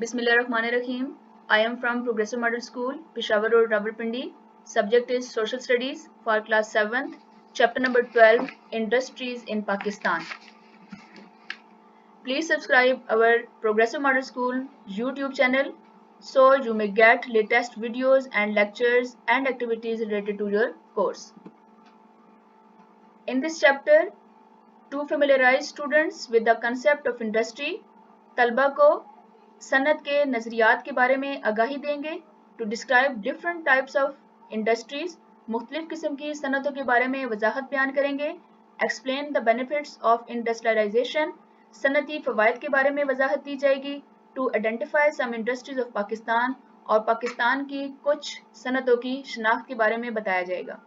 Bismillahirrahmanirrahim. I am from Progressive Model School, Peshawar Road, Rawalpindi. Subject is Social Studies for class 7th, chapter number 12, Industries in Pakistan. Please subscribe our Progressive Model School YouTube channel so you may get latest videos and lectures and activities related to your course. In this chapter, to familiarize students with the concept of industry, तलबा को सनत के नज़रियात के बारे में आगाही देंगे. To describe different types of industries, मुख्तलिफ किस्म की सनतों के बारे में वजाहत बयान करेंगे. Explain the benefits of industrialisation, सनती फ़वाइद के बारे में वजाहत दी जाएगी. To identify some industries of Pakistan, और पाकिस्तान की कुछ सनतों की शनाख्त के बारे में बताया जाएगा.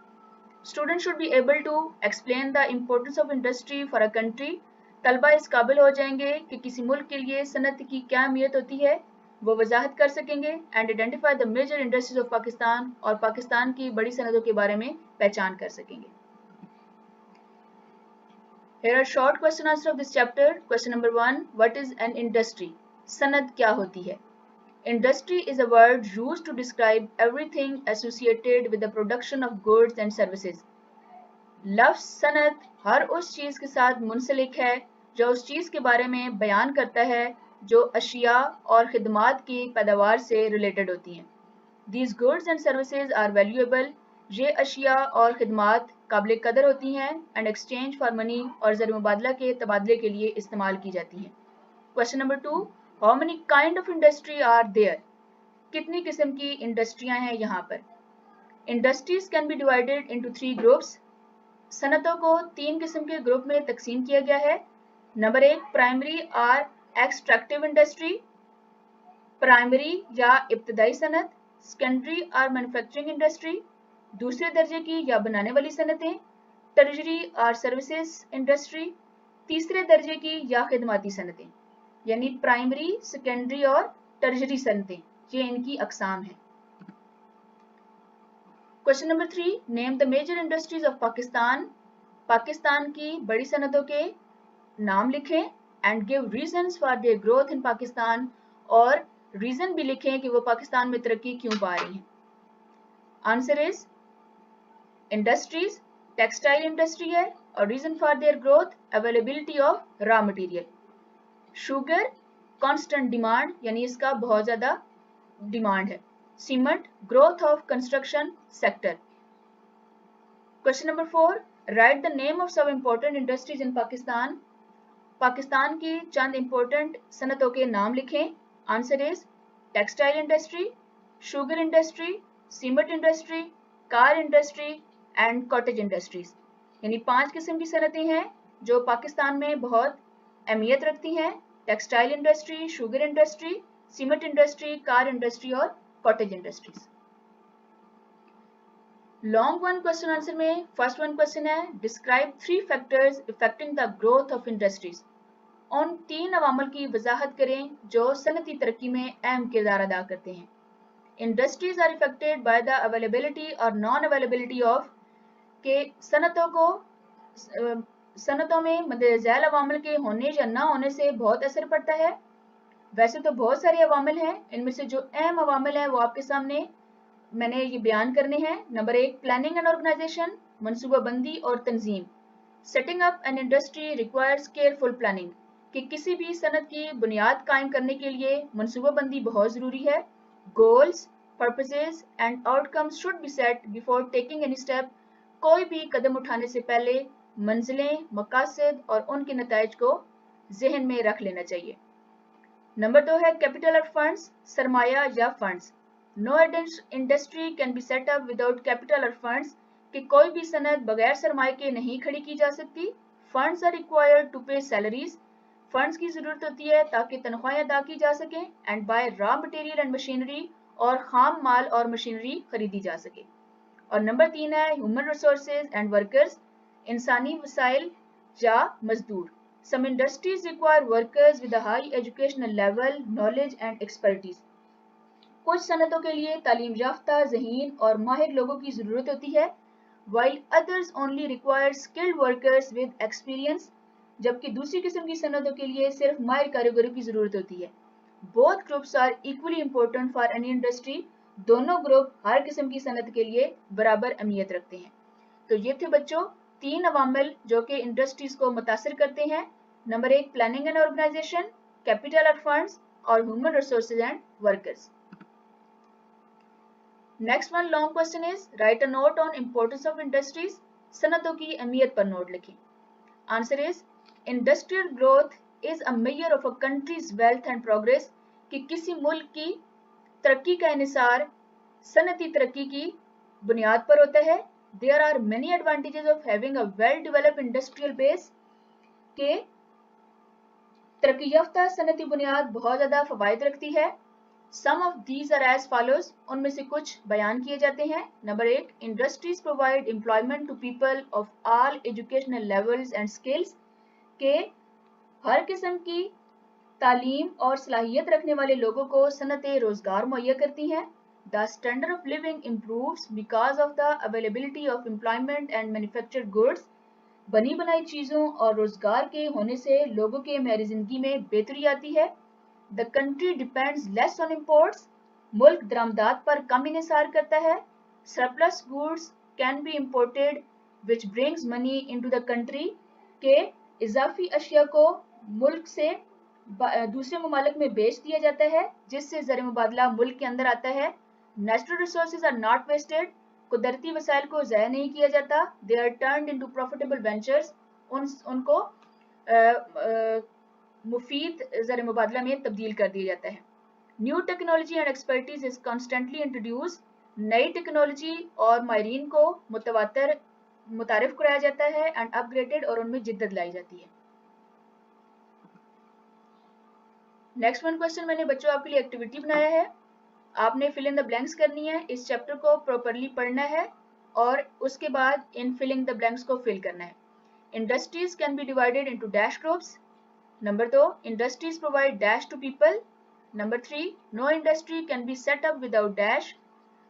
Students should be able to explain the importance of industry for a country. तलबा इस काबिल हो जाएंगे कि किसी मुल्क के लिए सनत की क्या अहमियत होती है, वो वजाहत कर सकेंगे. And identify the major industries of Pakistan, और पाकिस्तान की बड़ी सनतों के बारे में पहचान कर सकेंगे. Here are short question answer of this chapter. Question number 1. What is an industry? Sanat क्या होती है? Industry is a word used to describe everything associated with the production of goods and services. लफ्ज़ सनत हर उस चीज़ के साथ मुंसलिक है जो उस चीज़ के बारे में बयान करता है जो अशिया और खिदमात की पैदावार से रिलेटेड होती हैं. These goods and services are valuable. ये अशिया और खिदमात काबिल कदर होती हैं and exchange for money और ज़र मुबादला के तबादले के लिए इस्तेमाल की जाती हैं. Question number 2. How many kind of industry are there? कितनी किस्म की इंडस्ट्रियां हैं यहाँ पर? Industries can be divided into 3 groups. सनतों को 3 किस्म के ग्रुप में तकसीम किया गया है. नंबर 1, प्राइमरी और एक्सट्रैक्टिव इंडस्ट्री, प्राइमरी या इब्तदाई सनत. सेकेंडरी और मैन्युफैक्चरिंग इंडस्ट्री, दूसरे दर्जे की या बनाने वाली सनतें. टर्जरी और सर्विसेज इंडस्ट्री, तीसरे दर्जे की या खिदमाती सनतें. यानी प्राइमरी, सेकेंडरी और टर्जरी सनतें, ये इनकी अकसाम है. Question number 3. Name the major industries of Pakistan. Pakistan की बड़ी सनतों के नाम लिखें. And give reasons for their growth in Pakistan, और रीजन भी लिखें कि वो पाकिस्तान में तरक्की क्यों पा रही हैं. Answer is industries, textile industry है, और reason for their growth availability of raw material. Sugar, constant demand, यानी इसका बहुत ज़्यादा डिमांड है. Cement, growth of construction sector. Question number 4. Write the name of some important industries in Pakistan. Pakistan की चंद important सनतों के नाम लिखें. Answer is textile industry, sugar industry, cement industry, car industry and cottage industries. यानी 5 किस्म की सनतें हैं जो पाकिस्तान में बहुत अहमियत रखती हैं. Textile industry, sugar industry, cement industry, car industry और cottage industries. Long one question answer में फर्स्ट वन क्वेश्चन है, describe 3 factors affecting the growth of industries. उन 3 अवामल की वजाहत करें जो सनती तरक्की में अहम किरदार अदा करते हैं. Industries are affected by the availability और नॉन अवेलेबिलिटी ऑफ, के सनतों में मद्देनज़र अवामल के होने या ना होने से बहुत असर पड़ता है. वैसे तो बहुत सारे अवामल हैं, इनमें से जो अहम अवामल हैं वो आपके सामने मैंने ये बयान करने हैं. नंबर 1, प्लानिंग एंड ऑर्गेनाइजेशन, मनसूबाबंदी और तंजीम. Setting up an industry requires careful planning, कि किसी भी सनत की बुनियाद कायम करने के लिए मनसूबाबंदी बहुत ज़रूरी है. Goals, purposes and outcomes should be set before taking any step. कोई भी कदम उठाने से पहले मंजिलें, मकासद और उनके नताइज को जहन में रख लेना चाहिए. नंबर 2 है कैपिटल और फंड्स, सरमाया या funds. No industry can be set up without capital और फंड्स, कि कोई भी सनत बगैर सरमाए के नहीं खड़ी की जा सकती. फंड्स आर रिक्वायर्ड टू पे सैलरीज. फंड्स की ज़रूरत होती है ताकि तनख्वाहें अदा की जा सकें. And by raw material and machinery, और खाम माल और मशीनरी खरीदी जा सके. और नंबर 3 है ह्यूमन रिसोर्सेज एंड वर्कर्स, इंसानी वसाइल या मजदूर. Some industries require workers with a high educational level, knowledge and expertise. कुछ सनतों के लिए तालीम याफ्ता, ज़हीन और माहिर लोगों की ज़रूरत होती है. While others only require skilled workers with experience, जबकि दूसरी किस्म की सनतों के लिए सिर्फ माहिर कारीगरों की ज़रूरत होती है. both groups are equally important for any industry. दोनों ग्रुप हर किस्म की सनत के लिए बराबर अहमियत रखते हैं। तो ये थे बच्चों 3 अवामिल जो कि इंडस्ट्रीज को मुतासिर करते हैं। Number 1 planning and organisation, capital और फंड्स, और human resources and workers. Next one long question is write a note on importance of industries. सनतों की अहमियत पर नोट लिखें। Answer is industrial growth is a major of a country's wealth and progress, कि किसी मुल्क की तरक्की का इन्हिसार सनती तरक्की की बुनियाद पर होता है। There are many advantages of having a well developed industrial base, के तरक्की याफ्ता सनती बुनियाद बहुत ज्यादा फवायद रखती है। Some of these are as follows, उनमें से कुछ बयान किए जाते हैं। Number 1 industries provide employment to people of all educational levels and skills, के हर किस्म की तालीम और सलाहियत रखने वाले लोगों को सनतें रोजगार मुहैया करती हैं। The standard of living improves because of the availability of employment and manufactured goods, बनी बनाई चीज़ों और रोजगार के होने से लोगों के मेरी जिंदगी में बेहतरी आती है। The country depends less on imports, मुल्क दरामदात पर कम इन्हिसार करता है। Surplus goods can be imported which brings money into the country, के इजाफी अशिया को मुल्क से दूसरे ममालिक में बेच दिया जाता है जिससे ज़र मुबादला मुल्क के अंदर आता है। Natural resources are not wasted, कुदरती वसाइल को ज़ाया नहीं किया जाता। They are turned into profitable ventures, उनको मुफीद ज़र मुबादला में तब्दील कर दिया जाता है। New technology and expertise is constantly introduce, नई टेक्नोलॉजी और माहिरीन को मुतारिफ कराया जाता है एंड अपग्रेडेड, और उनमें जिद्दत लाई जाती है। नेक्स्ट वन क्वेश्चन मैंने बच्चों आपके लिए एक्टिविटी बनाया है। आपने फिल इन द ब्लैंक्स करनी है, इस चैप्टर को प्रॉपरली पढ़ना है और उसके बाद इन फिलिंग द ब्लैंक्स को फिल करना है। Industries can be divided into dash groups. Number 2 industries provide dash to people. Number 3 no industry can be set up without dash.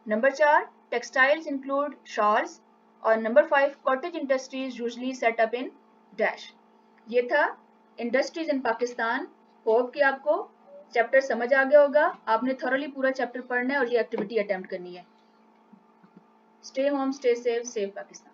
Number 4 textiles include shawls. और number 5 cottage industries usually set up in dash. ये था industries in Pakistan. Hope कि आपको chapter समझ आ गया होगा। आपने thoroughly पूरा चैप्टर पढ़ना है और ये एक्टिविटी अटेम्प्ट करनी है। Stay home, stay safe, save Pakistan.